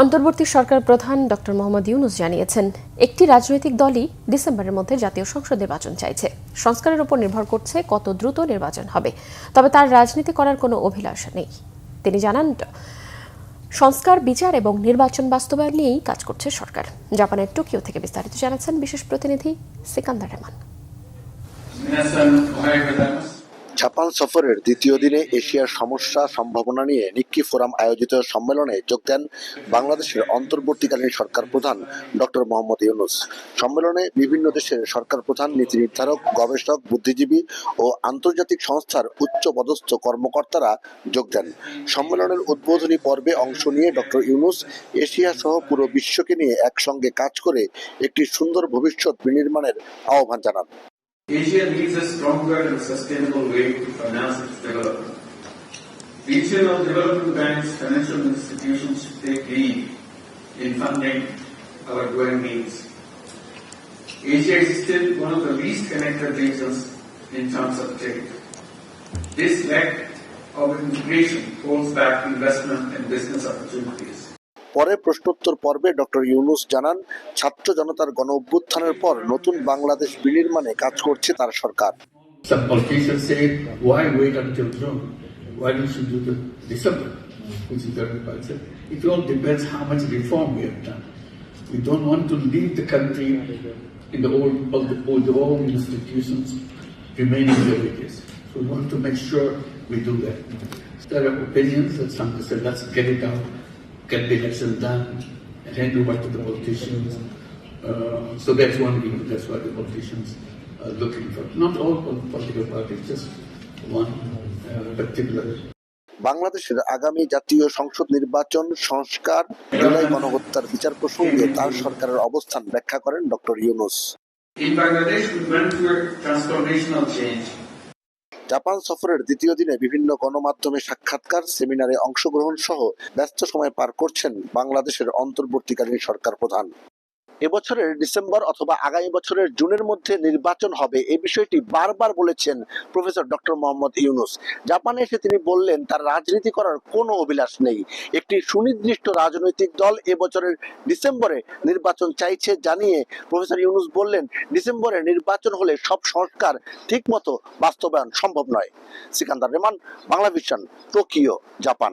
অন্তর্বর্তী সরকার প্রধান ডক্টর মোহাম্মদ ইউনূস জানিয়েছেন, একটি রাজনৈতিক দলই ডিসেম্বরের মধ্যে জাতীয় সংসদ নির্বাচন চাইছে। সংস্কারের উপর নির্ভর করছে কত দ্রুত নির্বাচন হবে, তবে তার রাজনীতি করার কোনো অভিলাষা নেই। তিনি জানান, সংস্কার, বিচার এবং নির্বাচন বাস্তবায়ন নিয়েই কাজ করছে সরকার। জাপানের টোকিও থেকে বিস্তারিত জানাচ্ছেন বিশেষ প্রতিনিধি সিকান্দার রহমান। জাপান সফরের দ্বিতীয় দিনে এশিয়ার সমস্যা সম্ভাবনা নিয়ে নিক্কি ফোরাম আয়োজিত সম্মেলনে যোগ দেন বাংলাদেশের অন্তর্বর্তীকালীন সরকার প্রধান ডক্টর মোহাম্মদ ইউনূস। সম্মেলনে বিভিন্ন দেশের সরকার প্রধান, নীতি নির্ধারক, গবেষক, বুদ্ধিজীবী ও আন্তর্জাতিক সংস্থার উচ্চপদস্থ কর্মকর্তারা যোগ দেন। সম্মেলনের উদ্বোধনী পর্বে অংশ নিয়ে ডক্টর ইউনূস এশিয়া সহ পুরো বিশ্বকে নিয়ে একসঙ্গে কাজ করে একটি সুন্দর ভবিষ্যৎ বিনির্মাণের আহ্বান জানান। Asia needs a stronger and sustainable way to finance its development. Regional development banks, financial institutions should take lead in funding our growing needs. Asia is still one of the least connected regions in terms of trade. This lack of integration holds back investment and business opportunities. পরে প্রশ্নোত্তর পর্বে doctor Yunus জানান, ছাত্র জনতার গণ অভ্যুত্থানের পর নতুন বাংলাদেশ বিনির্মাণে কাজ করছে তার সরকার। Some politicians say, why wait until June? Why don't you do the December, which is very budget? It all depends how much reform we have done. We don't want to leave the country in the old institutions remaining where it is. So we want to make sure we do that. There are opinions that some say, let's get it out, get the election done, and hand over to the politicians. So that's one reason. That's why the politicians are looking for. Not all political parties, just one particular. বাংলাদেশের আগামী জাতীয় সংসদ নির্বাচন, সংস্কার, জুলাই গণহত্যার বিচার প্রসঙ্গে তার সরকারের অবস্থান ব্যাখ্যা করেন doctor Yunus. In Bangladesh, we went through a transformational change. Japan সফরের দ্বিতীয় দিনে বিভিন্ন গণমাধ্যমে সাক্ষাৎকার, সেমিনারে অংশগ্রহণ সহ ব্যস্ত সময় পার করছেন বাংলাদেশের অন্তর্বর্তীকালীন সরকার প্রধান। এবছরের ডিসেম্বর অথবা আগামী বছরের জুনের মধ্যে নির্বাচন হবে, এই বিষয়টি বারবার বলেছেন প্রফেসর ডক্টর মোহাম্মদ ইউনূস। জাপানে এসে তিনি বললেন, তার রাজনীতি করার কোনো অভিলাষ নেই। একটি সুনির্দিষ্ট রাজনৈতিক দল এবছরের ডিসেম্বরে নির্বাচন চাইছে জানিয়ে প্রফেসর ইউনূস বললেন, ডিসেম্বরে নির্বাচন হলে সব সংস্কার ঠিকমতো বাস্তবায়ন সম্ভব নয়। Sikandar Rahman, Banglavision, Tokyo, Japan.